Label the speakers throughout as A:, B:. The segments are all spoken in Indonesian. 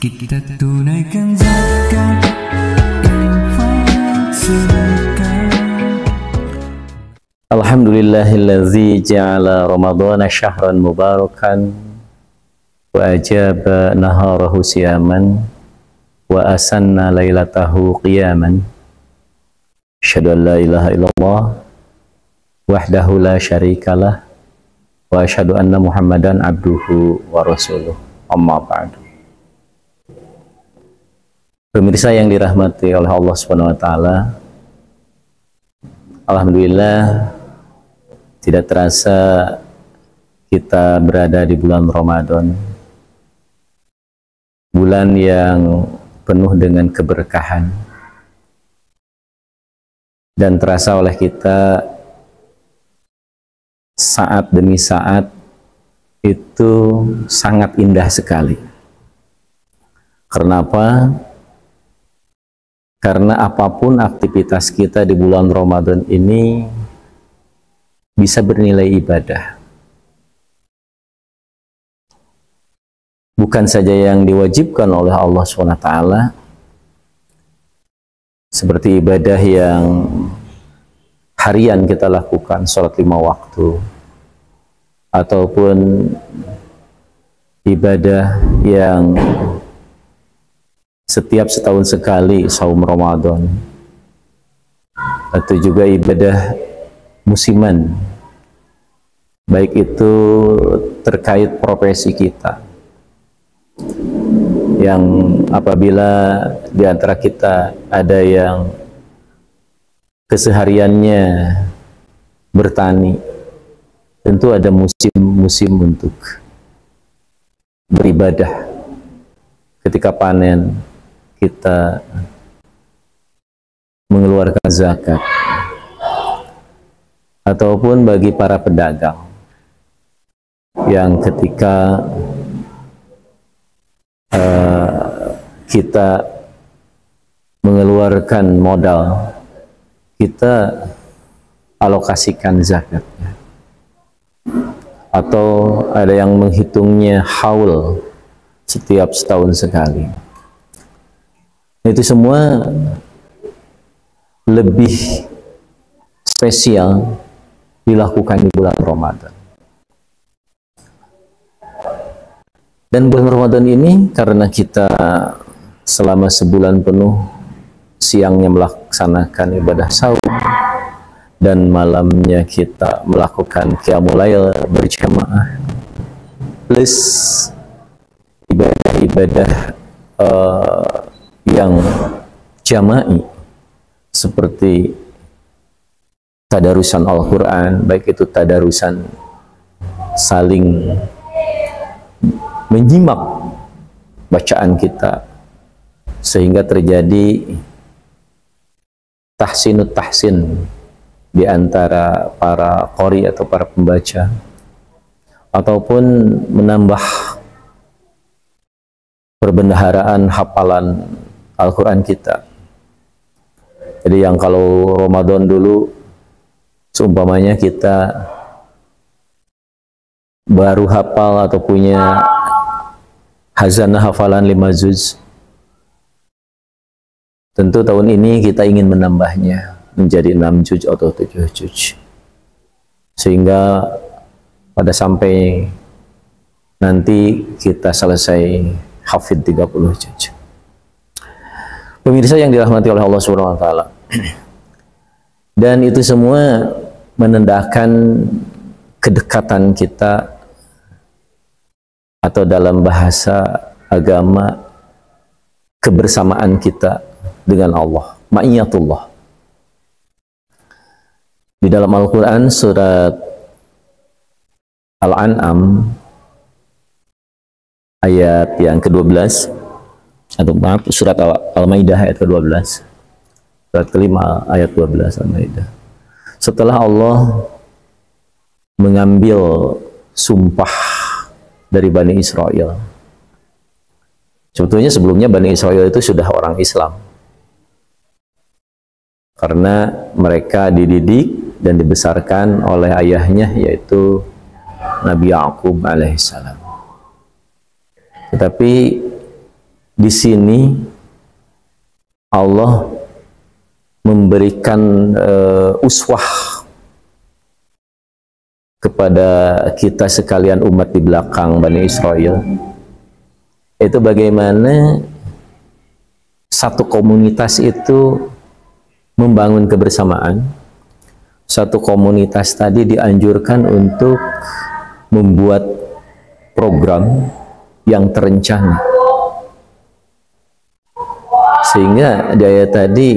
A: Kita tunaikan zakat, infak, sedekah.
B: Alhamdulillahilladzi ja'ala Ramadhana syahran mubarakan wa ajaba naharahu siyaman wa asanna lailatahu qiyaman. Asyhadu an la ilaha illallah wahdahu la syarikalah wa asyhadu anna Muhammadan abduhu wa rasuluh. Amma ba'du. Pemirsa yang dirahmati oleh Allah Subhanahu wa taala, alhamdulillah tidak terasa kita berada di bulan Ramadan, bulan yang penuh dengan keberkahan, dan terasa oleh kita saat demi saat itu sangat indah sekali. Karena apa? Karena apapun aktivitas kita di bulan Ramadan ini bisa bernilai ibadah. Bukan saja yang diwajibkan oleh Allah SWT, seperti ibadah yang harian kita lakukan, sholat 5 waktu, ataupun ibadah yang setiap setahun sekali saum Ramadan, atau juga ibadah musiman, baik itu terkait profesi kita, yang apabila di antara kita ada yang kesehariannya bertani, tentu ada musim-musim untuk beribadah. Ketika panen, kita mengeluarkan zakat. Ataupun bagi para pedagang yang ketika kita mengeluarkan modal, kita alokasikan zakatnya. Atau ada yang menghitungnya haul setiap setahun sekali. Itu semua lebih spesial dilakukan di bulan Ramadan. Dan bulan Ramadan ini karena kita selama sebulan penuh siangnya melaksanakan ibadah saum dan malamnya kita melakukan qiyamul lail berjamaah, plus ibadah-ibadah yang jama'i seperti tadarusan Al-Quran, baik itu tadarusan saling menyimak bacaan kita sehingga terjadi tahsinut tahsin di antara para qori atau para pembaca, ataupun menambah perbendaharaan hafalan Al-Quran kita. Jadi yang kalau Ramadan dulu seumpamanya kita baru hafal atau punya hazanah hafalan 5 juz, tentu tahun ini kita ingin menambahnya menjadi 6 juz atau 7 juz, sehingga pada sampai nanti kita selesai hafid 30 juz. Pemirsa yang dirahmati oleh Allah Subhanahu wa taala, dan itu semua menandakan kedekatan kita, atau dalam bahasa agama kebersamaan kita dengan Allah, ma'iyatullah. Di dalam Al-Quran surat Al-An'am ayat yang ke-12, atau maaf, surat Al-Maidah ayat ke-12, surat kelima ayat 12 Al-Maidah. Setelah Allah mengambil sumpah dari Bani Israel, sebetulnya sebelumnya Bani Israel itu sudah orang Islam, karena mereka dididik dan dibesarkan oleh ayahnya, yaitu Nabi Ya'qub alaihissalam. Tetapi di sini Allah memberikan uswah kepada kita sekalian umat di belakang Bani Israel, itu bagaimana satu komunitas itu membangun kebersamaan. Satu komunitas tadi dianjurkan untuk membuat program yang terencana, sehingga di ayat tadi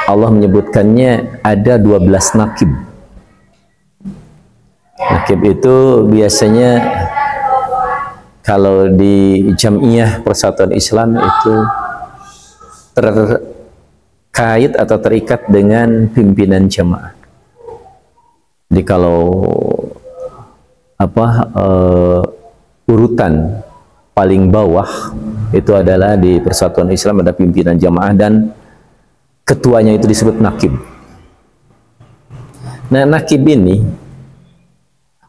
B: Allah menyebutkannya ada 12 nakib. Nakib itu biasanya kalau di Jamiah Persatuan Islam itu terkait atau terikat dengan pimpinan jamaah. Jadi kalau urutan paling bawah itu adalah di Persatuan Islam ada pimpinan jamaah dan ketuanya itu disebut nakib. Nah, nakib ini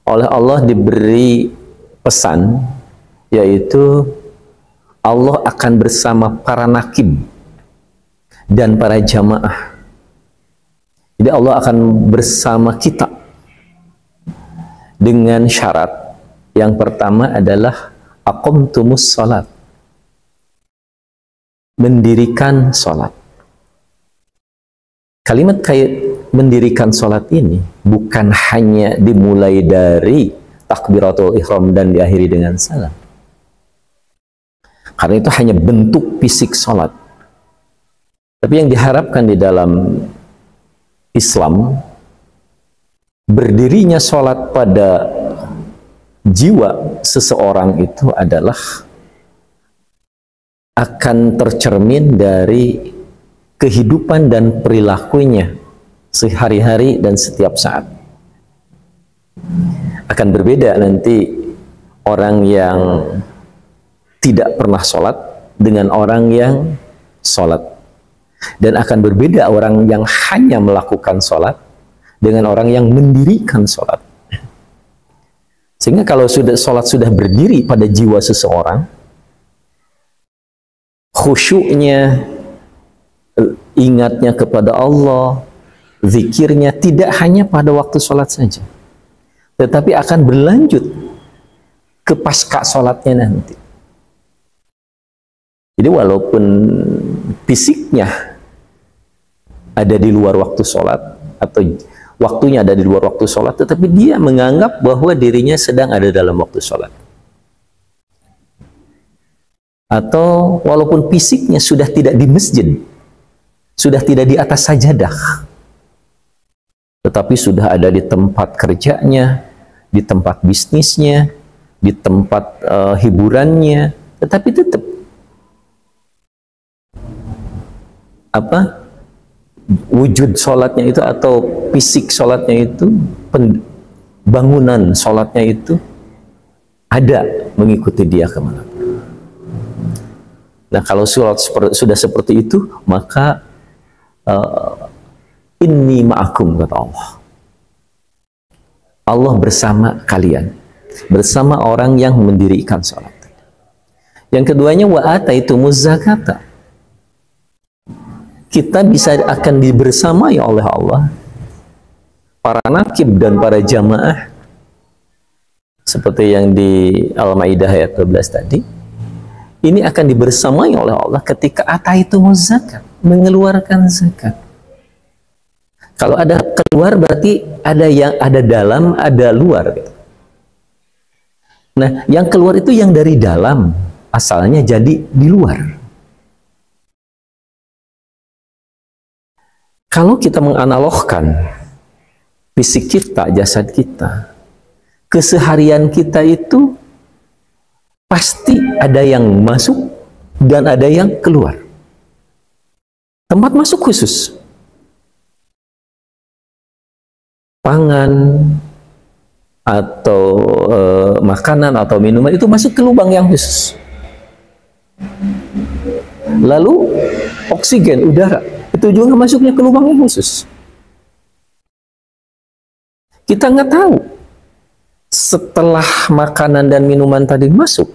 B: oleh Allah diberi pesan, yaitu Allah akan bersama para nakib dan para jamaah. Jadi Allah akan bersama kita dengan syarat. Yang pertama adalah aqamtumus salat, mendirikan salat. Kalimat kayak mendirikan salat ini bukan hanya dimulai dari takbiratul ihram dan diakhiri dengan salam, karena itu hanya bentuk fisik salat. Tapi yang diharapkan di dalam Islam, berdirinya salat pada jiwa seseorang itu adalah akan tercermin dari kehidupan dan perilakunya sehari-hari dan setiap saat. Akan berbeda nanti orang yang tidak pernah sholat dengan orang yang sholat, dan akan berbeda orang yang hanya melakukan sholat dengan orang yang mendirikan sholat. Sehingga kalau sholat sudah berdiri pada jiwa seseorang, khusyuknya, ingatnya kepada Allah, zikirnya tidak hanya pada waktu sholat saja, tetapi akan berlanjut ke pasca sholatnya nanti. Jadi walaupun fisiknya ada di luar waktu sholat atau waktunya ada di luar waktu sholat, tetapi dia menganggap bahwa dirinya sedang ada dalam waktu sholat. Atau walaupun fisiknya sudah tidak di masjid, sudah tidak di atas sajadah, tetapi sudah ada di tempat kerjanya, di tempat bisnisnya, di tempat hiburannya, tetapi tetap wujud sholatnya itu atau fisik sholatnya itu, bangunan sholatnya itu ada mengikuti dia kemana. Nah, kalau sholat sudah seperti itu, maka inni ma'akum, kata Allah. Allah bersama kalian, bersama orang yang mendirikan sholat. Yang keduanya, wa ataitumuz zakata. Kita akan dibersamai oleh Allah, para nakib dan para jamaah, seperti yang di Al-Maidah ayat 12 tadi. Ini akan dibersamai oleh Allah ketika ataitumuz zakat, mengeluarkan zakat. Kalau ada keluar berarti ada yang ada dalam, ada luar. Nah, yang keluar itu yang dari dalam, asalnya jadi di luar. Kalau kita menganalogkan fisik kita, jasad kita, keseharian kita itu pasti ada yang masuk dan ada yang keluar. Tempat masuk khusus, pangan atau makanan atau minuman itu masuk ke lubang yang khusus. Lalu oksigen, udara, itu juga masuknya ke lubang yang khusus. Kita nggak tahu setelah makanan dan minuman tadi masuk,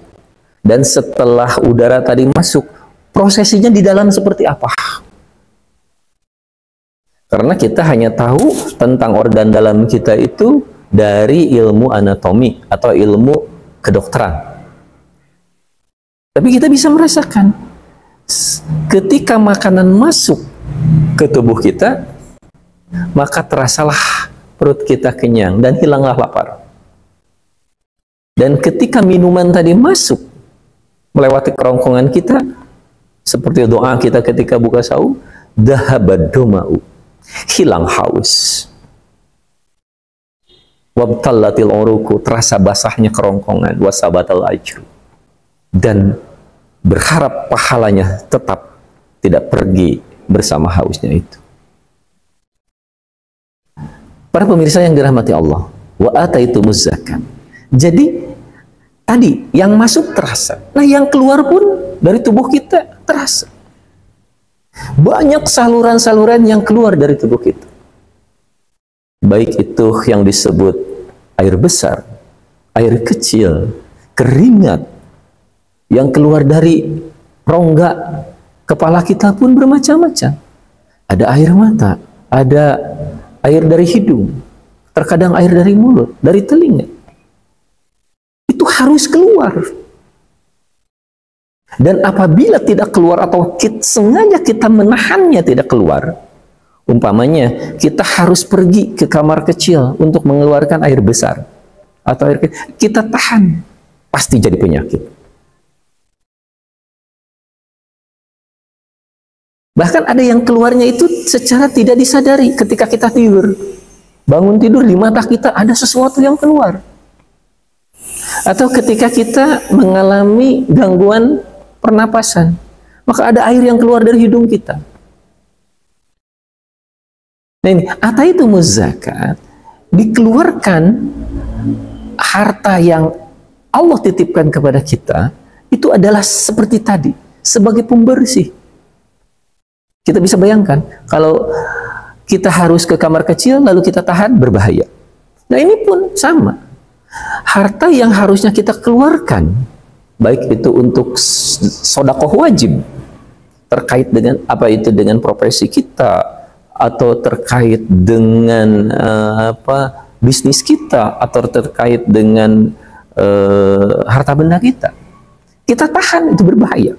B: Dan setelah udara tadi masuk, prosesinya di dalam seperti apa? Karena kita hanya tahu tentang organ dalam kita itu dari ilmu anatomi atau ilmu kedokteran. Tapi kita bisa merasakan ketika makanan masuk ke tubuh kita, maka terasalah perut kita kenyang dan hilanglah lapar. Dan ketika minuman tadi masuk melewati kerongkongan kita, seperti doa kita ketika buka sahur, dhahabad doma'u, hilang haus. Wabtallatil uruku, terasa basahnya kerongkongan, wasabatal ajru, dan berharap pahalanya tetap tidak pergi bersama hausnya itu. Para pemirsa yang dirahmati Allah, wa ataitumuz zakat. Jadi tadi yang masuk terasa, nah yang keluar pun dari tubuh kita terasa. Banyak saluran-saluran yang keluar dari tubuh kita, baik itu yang disebut air besar, air kecil, keringat yang keluar dari rongga kepala kita pun bermacam-macam. Ada air mata, ada air dari hidung, terkadang air dari mulut, dari telinga. Itu harus keluar. Dan apabila tidak keluar atau sengaja kita menahannya tidak keluar, umpamanya kita harus pergi ke kamar kecil untuk mengeluarkan air besar atau air kecil, kita tahan, pasti jadi penyakit. Bahkan ada yang keluarnya itu secara tidak disadari ketika kita tidur. Bangun tidur, di mata kita ada sesuatu yang keluar. Atau ketika kita mengalami gangguan pernapasan, maka ada air yang keluar dari hidung kita. Nah ini, ataitumuz zakat, dikeluarkan harta yang Allah titipkan kepada kita, itu adalah seperti tadi, sebagai pembersih. Kita bisa bayangkan, kalau kita harus ke kamar kecil, lalu kita tahan, berbahaya. Nah ini pun sama. Harta yang harusnya kita keluarkan, baik itu untuk sedekah wajib, terkait dengan apa itu dengan profesi kita, atau terkait dengan bisnis kita, atau terkait dengan harta benda kita. Kita tahan, itu berbahaya.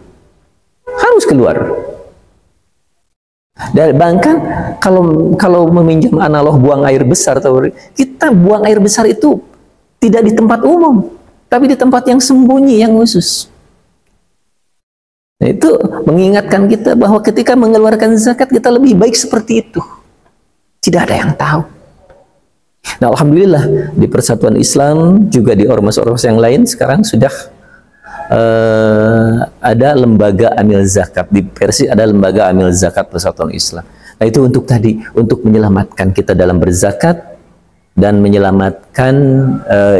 B: Harus keluar. Dan bahkan kalau meminjam analog buang air besar, kita buang air besar itu tidak di tempat umum, tapi di tempat yang sembunyi, yang khusus. Nah, itu mengingatkan kita bahwa ketika mengeluarkan zakat kita lebih baik seperti itu. Tidak ada yang tahu. Nah, alhamdulillah di Persatuan Islam juga di ormas-ormas yang lain sekarang sudah ada lembaga amil zakat. Di Persi ada lembaga amil zakat Persatuan Islam. Nah itu untuk tadi, untuk menyelamatkan kita dalam berzakat dan menyelamatkan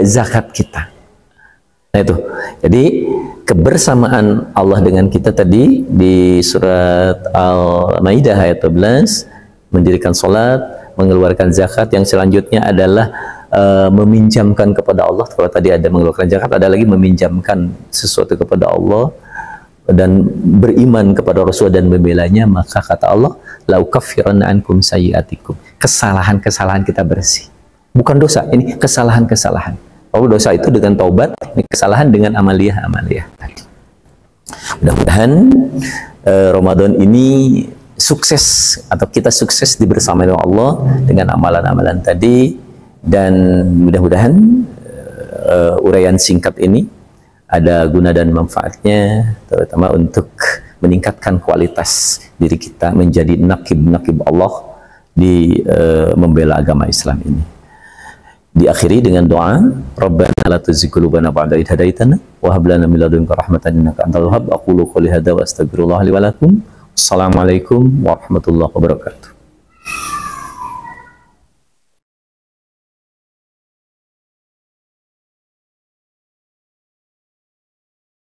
B: zakat kita. Nah itu, jadi kebersamaan Allah dengan kita tadi di surat Al-Maidah ayat 12, mendirikan sholat, mengeluarkan zakat. Yang selanjutnya adalah meminjamkan kepada Allah. Kalau tadi ada mengeluarkan zakat, ada lagi meminjamkan sesuatu kepada Allah dan beriman kepada Rasul dan membelanya. Maka kata Allah, la ukaffiranna ankum sayyi'atikum, kesalahan-kesalahan kita bersih, bukan dosa, ini kesalahan-kesalahan. Oh, dosa itu dengan taubat, ini kesalahan dengan amaliyah tadi. Mudah-mudahan Ramadan ini sukses, atau kita sukses dibersamai Allah dengan amalan-amalan tadi. Dan mudah-mudahan uraian singkat ini ada guna dan manfaatnya, terutama untuk meningkatkan kualitas diri kita menjadi nakib-nakib Allah di membela agama Islam ini. Diakhiri dengan doa, Rabbana la tuzigh qulubana ba'da idh hadaitana wa hab lana min ladunka rahmatan innaka antal wahhab. Aqulu qouli hadza wa astaghfirullah li wa lakum. Assalamualaikum warahmatullahi wabarakatuh.